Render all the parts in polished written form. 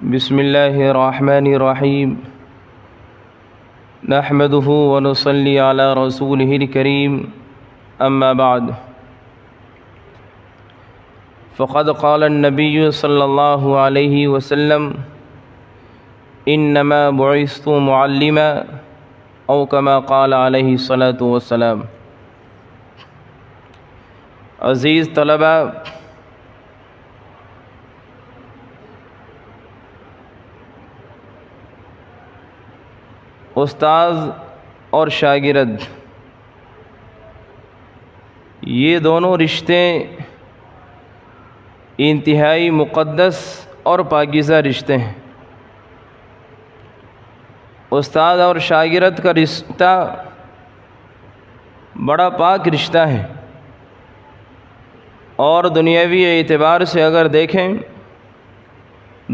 بسم اللہ الرحمن الرحیم نحمده ونصلی علی رسولہ الکریم اما بعد فقد قال النبی صلی اللہ علیہ وسلم انما بعثت معلما او کما قال علیہ الصلاۃ والسلام۔ عزیز طلباء، استاذ اور شاگرد یہ دونوں رشتے انتہائی مقدس اور پاکیزہ رشتے ہیں۔ استاد اور شاگرد کا رشتہ بڑا پاک رشتہ ہے، اور دنیاوی اعتبار سے اگر دیکھیں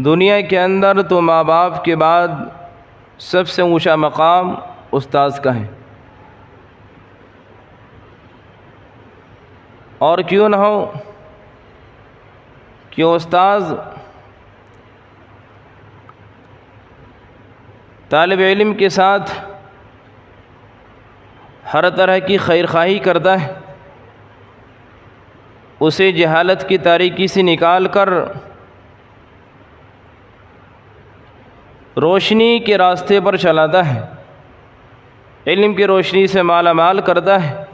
دنیا کے اندر تو ماں باپ کے بعد سب سے اونچا مقام استاذ کا ہے، اور کیوں نہ ہو کہ استاذ طالب علم کے ساتھ ہر طرح کی خیر خواہی کرتا ہے، اسے جہالت کی تاریکی سے نکال کر روشنی کے راستے پر چلاتا ہے، علم کی روشنی سے مالا مال کرتا ہے،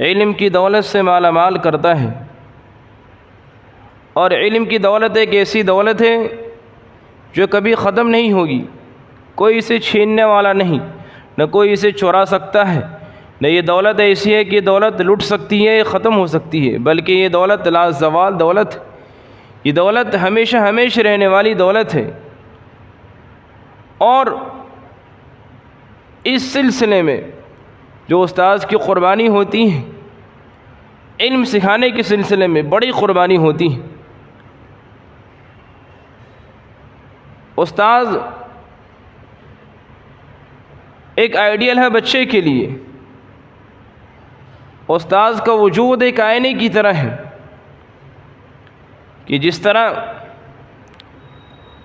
علم کی دولت سے مالا مال کرتا ہے۔ اور علم کی دولت ایک ایسی دولت ہے جو کبھی ختم نہیں ہوگی، کوئی اسے چھیننے والا نہیں، نہ کوئی اسے چرا سکتا ہے، نہ یہ دولت ایسی ہے کہ دولت لٹ سکتی ہے، ختم ہو سکتی ہے، بلکہ یہ دولت لا زوال دولت، یہ دولت ہمیشہ ہمیشہ رہنے والی دولت ہے۔ اور اس سلسلے میں جو استاذ کی قربانی ہوتی ہے، علم سکھانے کے سلسلے میں بڑی قربانی ہوتی ہے۔ استاذ ایک آئیڈیل ہے بچے کے لیے، استاذ کا وجود ایک آئینے کی طرح ہے کہ جس طرح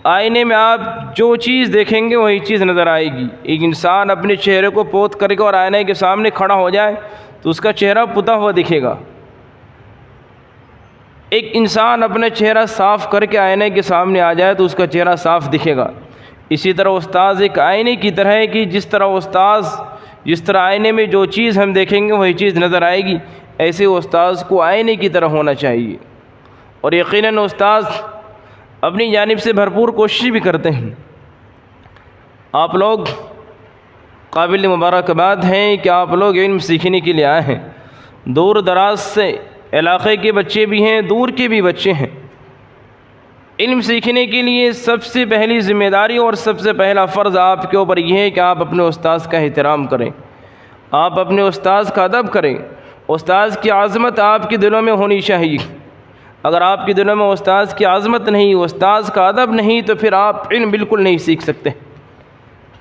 آئینے میں آپ جو چیز دیکھیں گے وہی چیز نظر آئے گی۔ ایک انسان اپنے چہرے کو پوت کر کے اور آئینے کے سامنے کھڑا ہو جائے تو اس کا چہرہ پتا ہوا دکھے گا۔ ایک انسان اپنا چہرہ صاف کر کے آئینے کے سامنے آ جائے تو اس کا چہرہ صاف دکھے گا۔ اسی طرح استاذ ایک آئینے کی طرح ہے کہ جس طرح آئینے میں جو چیز ہم دیکھیں گے وہی چیز نظر آئے گی، ایسے استاذ کو آئینے کی طرح ہونا چاہیے۔ اور یقیناً استاذ اپنی جانب سے بھرپور کوشش بھی کرتے ہیں۔ آپ لوگ قابل مبارکباد ہیں کہ آپ لوگ علم سیکھنے کے لیے آئے ہیں۔ دور دراز سے علاقے کے بچے بھی ہیں، دور کے بھی بچے ہیں۔ علم سیکھنے کے لیے سب سے پہلی ذمہ داری اور سب سے پہلا فرض آپ کے اوپر یہ ہے کہ آپ اپنے استاذ کا احترام کریں، آپ اپنے استاذ کا ادب کریں۔ استاذ کی عظمت آپ کے دلوں میں ہونی چاہیے۔ اگر آپ کے دلوں میں استاذ کی عظمت نہیں، استاذ کا ادب نہیں، تو پھر آپ علم بالکل نہیں سیکھ سکتے۔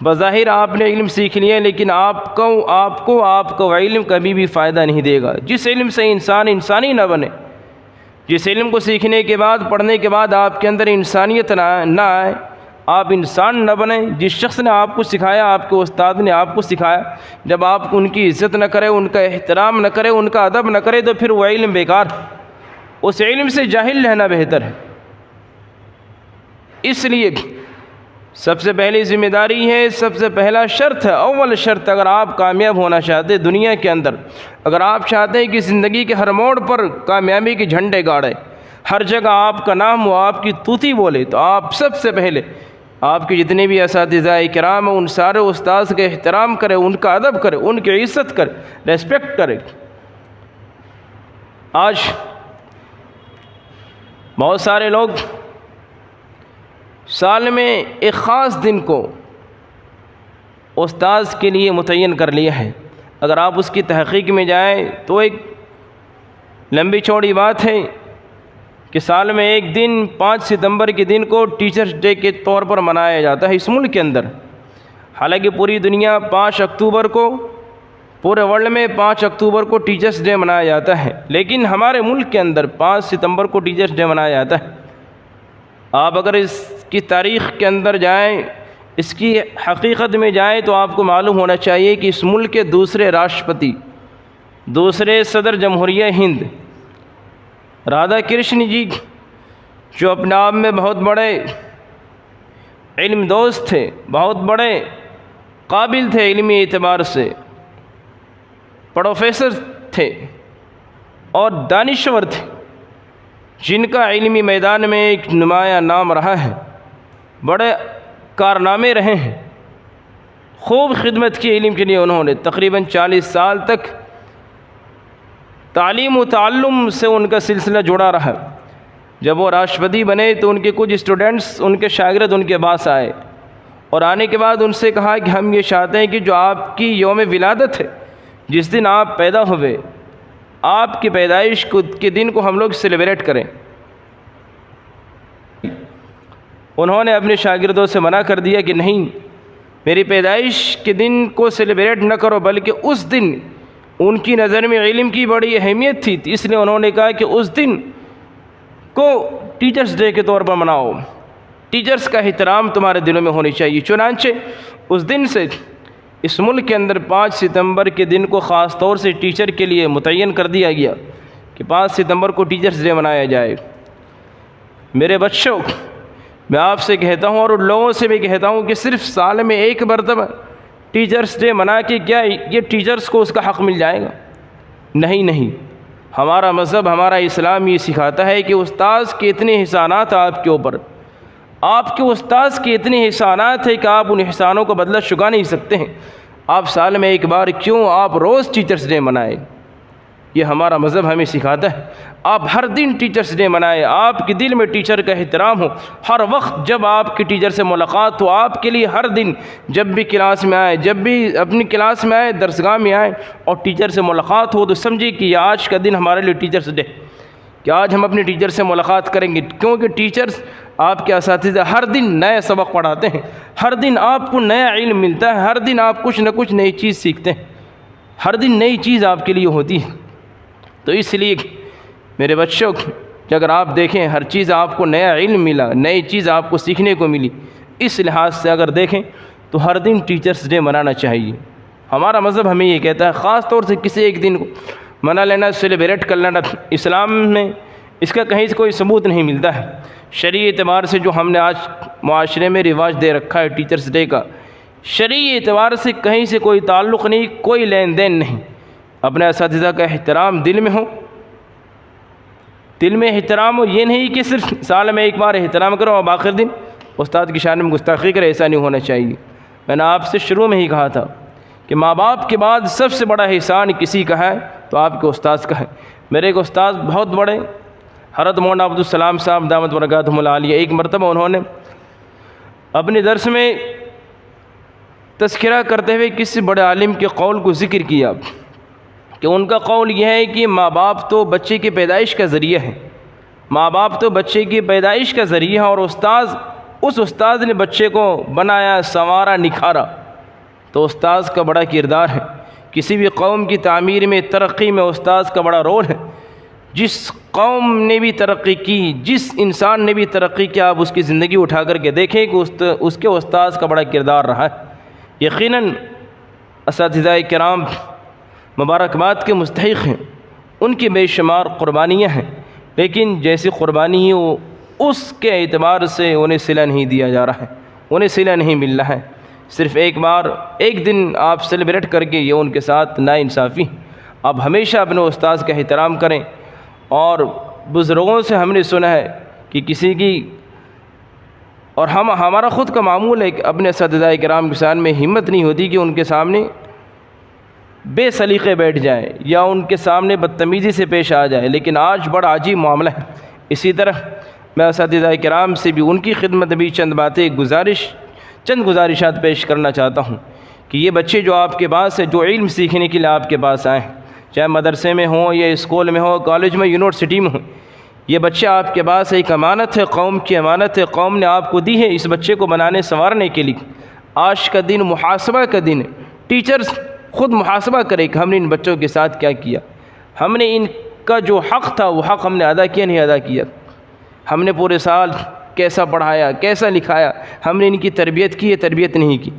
بظاہر آپ نے علم سیکھ لیا، لیکن آپ کو علم کبھی بھی فائدہ نہیں دے گا جس علم سے انسانی نہ بنے، جس علم کو سیکھنے کے بعد پڑھنے کے بعد آپ کے اندر انسانیت نہ آئے، آپ انسان نہ بنیں۔ جس شخص نے آپ کو سکھایا، آپ کے استاد نے آپ کو سکھایا، جب آپ ان کی عزت نہ کرے، ان کا احترام نہ کرے، ان کا ادب نہ کرے، تو پھر وہ علم بیکار، اس علم سے جاہل رہنا بہتر ہے۔ اس لیے سب سے پہلی ذمہ داری ہے، سب سے پہلا شرط ہے، اول شرط، اگر آپ کامیاب ہونا چاہتے ہیں دنیا کے اندر، اگر آپ چاہتے ہیں کہ زندگی کے ہر موڑ پر کامیابی کے جھنڈے گاڑے، ہر جگہ آپ کا نام ہو، آپ کی طوطی بولے، تو آپ سب سے پہلے آپ کے جتنے بھی اساتذہ کرام ہیں ان سارے استاذ کا احترام کریں، ان کا ادب کریں، ان کی عزت کریں، ریسپیکٹ کریں۔ آج بہت سارے لوگ سال میں ایک خاص دن کو استاذ کے لیے متعین کر لیا ہے۔ اگر آپ اس کی تحقیق میں جائیں تو ایک لمبی چوڑی بات ہے کہ سال میں ایک دن 5 ستمبر کے دن کو ٹیچرز ڈے کے طور پر منایا جاتا ہے اس ملک کے اندر۔ حالانکہ پوری دنیا 5 اکتوبر کو پورے ورلڈ میں 5 اکتوبر کو ٹیچرز ڈے منایا جاتا ہے، لیکن ہمارے ملک کے اندر 5 ستمبر کو ٹیچرز ڈے منایا جاتا ہے۔ آپ اگر اس کی تاریخ کے اندر جائیں، اس کی حقیقت میں جائیں تو آپ کو معلوم ہونا چاہیے کہ اس ملک کے دوسرے راشٹرپتی، دوسرے صدر جمہوریہ ہند رادھا کرشن جی، جو اپنے آپ میں بہت بڑے علم دوست تھے، بہت بڑے قابل تھے علمی اعتبار سے، پروفیسر تھے اور دانشور تھے، جن کا علمی میدان میں ایک نمایاں نام رہا ہے، بڑے کارنامے رہے ہیں، خوب خدمت کی علم کے لیے انہوں نے، تقریباً 40 سال تک تعلیم و تعلم سے ان کا سلسلہ جڑا رہا۔ جب وہ راشٹرپتی بنے تو ان کے کچھ اسٹوڈنٹس، ان کے شاگرد ان کے پاس آئے اور آنے کے بعد ان سے کہا کہ ہم یہ چاہتے ہیں کہ جو آپ کی یوم ولادت ہے، جس دن آپ پیدا ہوئے، آپ کی پیدائش کے دن کو ہم لوگ سیلیبریٹ کریں۔ انہوں نے اپنے شاگردوں سے منع کر دیا کہ نہیں، میری پیدائش کے دن کو سیلیبریٹ نہ کرو، بلکہ اس دن ان کی نظر میں علم کی بڑی اہمیت تھی، اس لیے انہوں نے کہا کہ اس دن کو ٹیچرز ڈے کے طور پر مناؤ، ٹیچرز کا احترام تمہارے دلوں میں ہونی چاہیے۔ چنانچہ اس دن سے اس ملک کے اندر 5 ستمبر کے دن کو خاص طور سے ٹیچر کے لیے متعین کر دیا گیا کہ 5 ستمبر کو ٹیچرز ڈے منایا جائے۔ میرے بچوں، میں آپ سے کہتا ہوں اور ان لوگوں سے بھی کہتا ہوں کہ صرف سال میں ایک مرتبہ ٹیچرز ڈے منا کے کیا یہ ٹیچرز کو اس کا حق مل جائے گا؟ نہیں، ہمارا مذہب، ہمارا اسلام یہ سکھاتا ہے کہ استاذ کے اتنے احسانات آپ کے اوپر، آپ کے استاذ کے اتنے احسانات ہیں کہ آپ ان احسانوں کو بدلہ چکا نہیں سکتے ہیں۔ آپ سال میں ایک بار کیوں آپ روز ٹیچرز ڈے منائیں؟ یہ ہمارا مذہب ہمیں سکھاتا ہے۔ آپ ہر دن ٹیچرز ڈے منائیں، آپ کے دل میں ٹیچر کا احترام ہو، ہر وقت جب آپ کی ٹیچر سے ملاقات ہو، آپ کے لیے ہر دن جب بھی کلاس میں آئے، جب بھی اپنی کلاس میں آئے، درسگاہ میں آئے اور ٹیچر سے ملاقات ہو تو سمجھے کہ یہ آج کا دن ہمارے لیے ٹیچرز ڈے، کہ آج ہم اپنے ٹیچر سے ملاقات کریں گے، کیونکہ ٹیچرز آپ کے اساتذہ ہر دن نئے سبق پڑھاتے ہیں، ہر دن آپ کو نیا علم ملتا ہے، ہر دن آپ کچھ نہ کچھ نئی چیز سیکھتے ہیں، ہر دن نئی چیز آپ کے لیے ہوتی ہے۔ تو اس لیے میرے بچوں، کہ اگر آپ دیکھیں ہر چیز آپ کو نیا علم ملا، نئی چیز آپ کو سیکھنے کو ملی، اس لحاظ سے اگر دیکھیں تو ہر دن ٹیچرز ڈے منانا چاہیے۔ ہمارا مذہب ہمیں یہ کہتا ہے، خاص طور سے کسی ایک دن کو منا لینا، سیلیبریٹ کر لینا، اسلام میں اس کا کہیں سے کوئی ثبوت نہیں ملتا ہے۔ شرعی اعتبار سے جو ہم نے آج معاشرے میں رواج دے رکھا ہے ٹیچرز ڈے کا، شرعی اعتبار سے کہیں سے کوئی تعلق نہیں، کوئی لین دین نہیں۔ اپنے اساتذہ کا احترام دل میں ہو، دل میں احترام ہو، یہ نہیں کہ صرف سال میں ایک بار احترام کرو اور آخر دن استاد کی شان میں گستاخی کرے، ایسا نہیں ہونا چاہیے۔ میں نے آپ سے شروع میں ہی کہا تھا کہ ماں باپ کے بعد سب سے بڑا احسان کسی کا ہے تو آپ کے استاذ کا ہے۔ میرے ایک استاذ بہت بڑے، حضرت مولانا عبدالسلام صاحب دامت برکاتہم العالیہ، ایک مرتبہ انہوں نے اپنے درس میں تذکرہ کرتے ہوئے کسی بڑے عالم کے قول کو ذکر کیا کہ ان کا قول یہ ہے کہ ماں باپ تو بچے کی پیدائش کا ذریعہ ہے، ماں باپ تو بچے کی پیدائش کا ذریعہ ہے، اور اس استاذ نے بچے کو بنایا، سنوارا، نکھارا۔ تو استاذ کا بڑا کردار ہے، کسی بھی قوم کی تعمیر میں، ترقی میں استاذ کا بڑا رول ہے۔ جس قوم نے بھی ترقی کی، جس انسان نے بھی ترقی کیا، آپ اس کی زندگی اٹھا کر کے دیکھیں کہ اس کے استاذ کا بڑا کردار رہا ہے۔ یقیناً اساتذہ کرام مبارکباد کے مستحق ہیں، ان کی بے شمار قربانیاں ہیں، لیکن جیسی قربانی ہے وہ اس کے اعتبار سے انہیں صلہ نہیں دیا جا رہا ہے، انہیں صلہ نہیں مل رہا ہے۔ صرف ایک دن آپ سیلیبریٹ کر کے یہ ان کے ساتھ ناانصافی۔ آپ ہمیشہ اپنے استاذ کا احترام کریں، اور بزرگوں سے ہم نے سنا ہے کہ کسی کی، اور ہمارا خود کا معمول ہے کہ اپنے اساتذہ کرام کے سامنے میں ہمت نہیں ہوتی کہ ان کے سامنے بے سلیقے بیٹھ جائیں یا ان کے سامنے بدتمیزی سے پیش آ جائے، لیکن آج بڑا عجیب معاملہ ہے۔ اسی طرح میں اساتذہ کرام سے بھی ان کی خدمت بھی چند گزارشات پیش کرنا چاہتا ہوں کہ یہ بچے جو آپ کے پاس ہیں، جو علم سیکھنے کے لیے آپ کے پاس آئے ہیں، چاہے مدرسے میں ہوں یا اسکول میں ہوں، کالج میں، یونیورسٹی میں ہوں، یہ بچہ آپ کے پاس ایک امانت ہے، قوم کی امانت ہے، قوم نے آپ کو دی ہے اس بچے کو بنانے سنوارنے کے لیے۔ آج کا دن محاسبہ کا دن ہے، ٹیچرز خود محاسبہ کرے کہ ہم نے ان بچوں کے ساتھ کیا کیا، ہم نے ان کا جو حق تھا وہ حق ہم نے ادا کیا نہیں ادا کیا، ہم نے پورے سال کیسا پڑھایا، کیسا لکھایا، ہم نے ان کی تربیت کی ہے، تربیت نہیں کی۔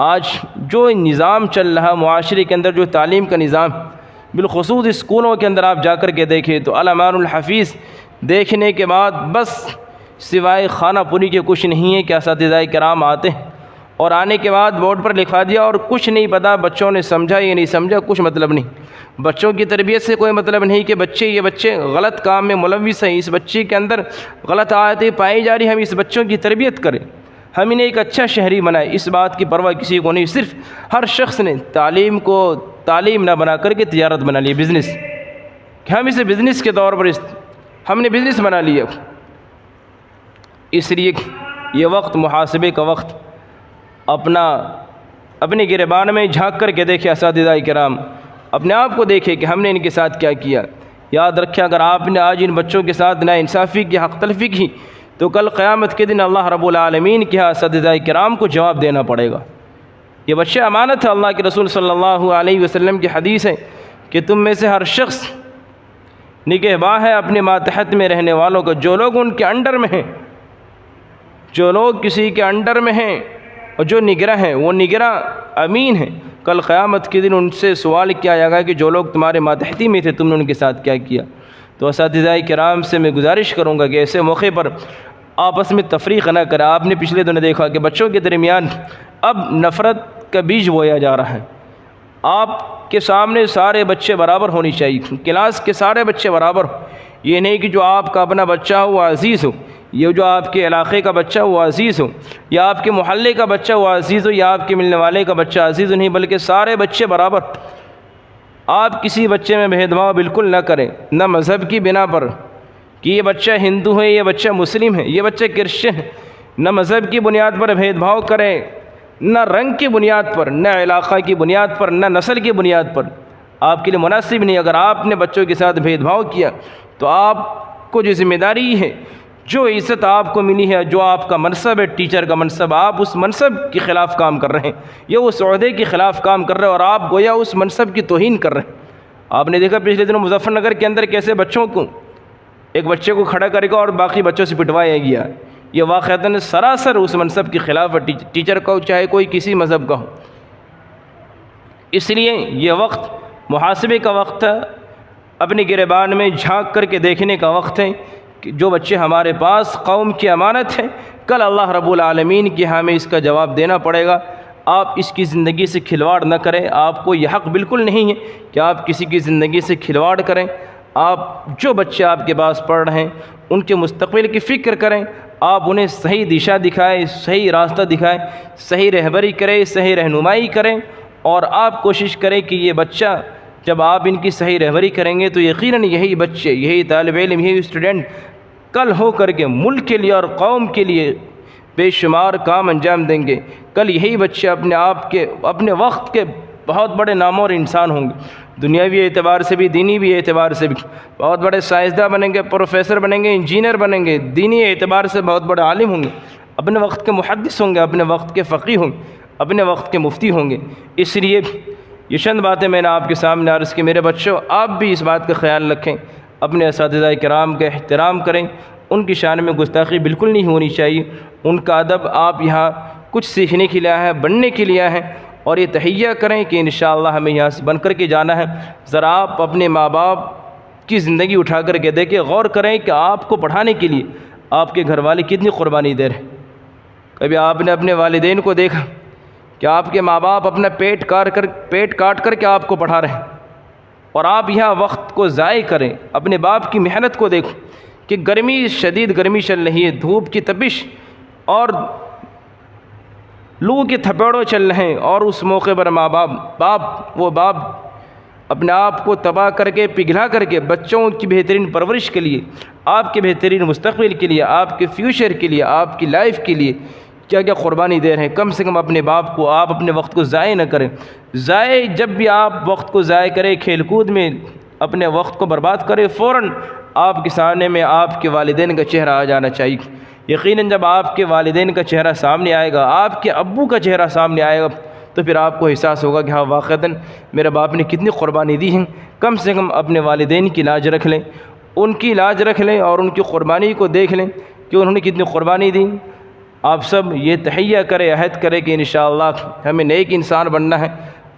آج جو نظام چل رہا معاشرے کے اندر، جو تعلیم کا نظام، بالخصوص اسکولوں کے اندر آپ جا کر کے دیکھیں تو علمان الحفیظ دیکھنے کے بعد بس سوائے خانہ پوری کے کچھ نہیں ہے کہ اساتذہ کرام آتے ہیں اور آنے کے بعد بورڈ پر لکھا دیا اور کچھ نہیں پتہ بچوں نے سمجھا یا نہیں سمجھا، کچھ مطلب نہیں۔ بچوں کی تربیت سے کوئی مطلب نہیں کہ یہ بچے غلط کام میں ملوث ہیں، اس بچے کے اندر غلط عادتیں پائی جا رہی ہیں، ہم اس بچوں کی تربیت کریں، ہم انہیں ایک اچھا شہری بنائیں۔ اس بات کی پرواہ کسی کو نہیں، صرف ہر شخص نے تعلیم کو تعلیم نہ بنا کر کے تجارت بنا لی، بزنس، کہ ہم اسے بزنس کے طور پر ہم نے بزنس بنا لیا۔ اس لیے یہ وقت محاسبے کا وقت، اپنے گریبان میں جھانک کر کے دیکھیں اساتذہ کرام، اپنے آپ کو دیکھیں کہ ہم نے ان کے ساتھ کیا کیا۔ یاد رکھیں اگر آپ نے آج ان بچوں کے ساتھ ناانصافی کی، حق تلفی کی، تو کل قیامت کے دن اللہ رب العالمین کے اساتذہ کرام کو جواب دینا پڑے گا۔ یہ بچے امانت ہے، اللہ کے رسول صلی اللہ علیہ وسلم کی حدیث ہے کہ تم میں سے ہر شخص نگہباں ہے اپنے ماتحت میں رہنے والوں کا، جو لوگ ان کے انڈر میں ہیں، جو لوگ کسی کے انڈر میں ہیں اور جو نگراں ہیں، وہ نگراں امین ہیں۔ کل قیامت کے دن ان سے سوال کیا جائے گا کہ جو لوگ تمہارے ماتحتی میں تھے تم نے ان کے ساتھ کیا کیا۔ تو اساتذہ کرام سے میں گزارش کروں گا کہ ایسے موقع پر آپس میں تفریق نہ کریں۔ آپ نے پچھلے دنوں دیکھا کہ بچوں کے درمیان اب نفرت کا بیج بویا جا رہا ہے۔ آپ کے سامنے سارے بچے برابر ہونی چاہیے، کلاس کے سارے بچے برابر ہو، یہ نہیں کہ جو آپ کا اپنا بچہ ہو وہ عزیز ہو، یہ جو آپ کے علاقے کا بچہ وہ عزیز ہو، یا آپ کے محلے کا بچہ وہ عزیز ہو، یا آپ کے ملنے والے کا بچہ عزیز ہو، نہیں بلکہ سارے بچے برابر۔ آپ کسی بچے میں بھید بھاؤ بالکل نہ کریں، نہ مذہب کی بنا پر کہ یہ بچہ ہندو ہے، یہ بچہ مسلم ہے، یہ بچہ کرسچن ہے، نہ مذہب کی بنیاد پر بھید بھاؤ کریں، نہ رنگ کی بنیاد پر، نہ علاقہ کی بنیاد پر، نہ نسل کی بنیاد پر۔ آپ کے لیے مناسب نہیں۔ اگر آپ نے بچوں کے ساتھ بھید بھاؤ کیا تو آپ کو جو ذمہ داری ہے، جو عزت آپ کو ملی ہے، جو آپ کا منصب ہے، ٹیچر کا منصب، آپ اس منصب کے خلاف کام کر رہے ہیں، یا اس عہدے کے خلاف کام کر رہے ہیں اور آپ گویا اس منصب کی توہین کر رہے ہیں۔ آپ نے دیکھا پچھلے دنوں مظفر نگر کے اندر کیسے بچوں کو، ایک بچے کو کھڑا کرے گا اور باقی بچوں سے پٹوایا گیا۔ یہ واقعتاً سراسر اس منصب کے خلاف ہے، ٹیچر کا ہو چاہے کوئی کسی مذہب کا ہو۔ اس لیے یہ وقت محاسبے کا وقت ہے، اپنے گریبان میں جھانک کر کے دیکھنے کا وقت ہے کہ جو بچے ہمارے پاس قوم کی امانت ہے، کل اللہ رب العالمین کی ہمیں اس کا جواب دینا پڑے گا۔ آپ اس کی زندگی سے کھلواڑ نہ کریں، آپ کو یہ حق بالکل نہیں ہے کہ آپ کسی کی زندگی سے کھلواڑ کریں۔ آپ جو بچے آپ کے پاس پڑھ رہے ہیں ان کے مستقبل کی فکر کریں، آپ انہیں صحیح دشا دکھائیں، صحیح راستہ دکھائیں، صحیح رہبری کریں، صحیح رہنمائی کریں، اور آپ کوشش کریں کہ یہ بچہ جب آپ ان کی صحیح رہبری کریں گے تو یقیناً یہی بچے، یہی طالب علم، یہی اسٹوڈنٹ کل ہو کر کے ملک کے لیے اور قوم کے لیے بے شمار کام انجام دیں گے۔ کل یہی بچے اپنے وقت کے بہت بڑے نامور انسان ہوں گے، دنیاوی اعتبار سے بھی، دینی بھی اعتبار سے بھی بہت بڑے سائنسداں بنیں گے، پروفیسر بنیں گے، انجینئر بنیں گے، دینی اعتبار سے بہت بڑے عالم ہوں گے، اپنے وقت کے محدث ہوں گے، اپنے وقت کے فقیہ ہوں گے، اپنے وقت کے مفتی ہوں گے۔ اس لیے یہ چند باتیں میں نے آپ کے سامنے عرض کی۔ میرے بچوں، آپ بھی اس بات کا خیال رکھیں، اپنے اساتذہ کرام کا احترام کریں، ان کی شان میں گستاخی بالکل نہیں ہونی چاہیے۔ ان کا ادب، آپ یہاں کچھ سیکھنے کے لیے آئے ہیں، بننے کے لیے آئے ہیں، اور یہ تہیہ کریں کہ انشاءاللہ ہمیں یہاں سے بن کر کے جانا ہے۔ ذرا آپ اپنے ماں باپ کی زندگی اٹھا کر کے دیکھیں، غور کریں کہ آپ کو پڑھانے کے لیے آپ کے گھر والے کتنی قربانی دے رہے ہیں۔ کبھی آپ نے اپنے والدین کو دیکھا کہ آپ کے ماں باپ اپنا پیٹ کاٹ کر کے آپ کو پڑھا رہے ہیں، اور آپ یہاں وقت کو ضائع کریں؟ اپنے باپ کی محنت کو دیکھو کہ شدید گرمی چل رہی ہے، دھوپ کی تپش اور لو کے تھپیڑوں چل رہے ہیں، اور اس موقع پر ماں باپ اپنے آپ کو تباہ کر کے، پگھلا کر کے بچوں کی بہترین پرورش کے لیے، آپ کے بہترین مستقبل کے لیے، آپ کے فیوچر کے لیے، آپ کی لائف کے لیے کیا کیا قربانی دے رہے ہیں۔ کم سے کم اپنے باپ کو، آپ اپنے وقت کو ضائع نہ کریں۔ جب بھی آپ وقت کو ضائع کریں، کھیل کود میں اپنے وقت کو برباد کریں، فوراً آپ کے سامنے میں آپ کے والدین کا چہرہ آ جانا چاہیے۔ یقیناً جب آپ کے والدین کا چہرہ سامنے آئے گا، آپ کے ابو کا چہرہ سامنے آئے گا، تو پھر آپ کو احساس ہوگا کہ ہاں واقعتاً میرے باپ نے کتنی قربانی دی ہیں۔ کم سے کم اپنے والدین کی لاج رکھ لیں، ان کی لاج رکھ لیں اور ان کی قربانی کو دیکھ لیں کہ کہ انہوں نے کتنی قربانی دی۔ آپ سب یہ تہیہ کرے، عہد کرے کہ انشاءاللہ ہمیں نیک انسان بننا ہے،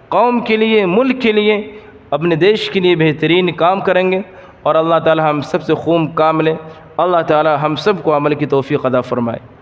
قوم کے لیے، ملک کے لیے، اپنے دیش کے لیے بہترین کام کریں گے، اور اللہ تعالی ہم سب سے خوب کام لے۔ اللہ تعالی ہم سب کو عمل کی توفیق عطا فرمائے۔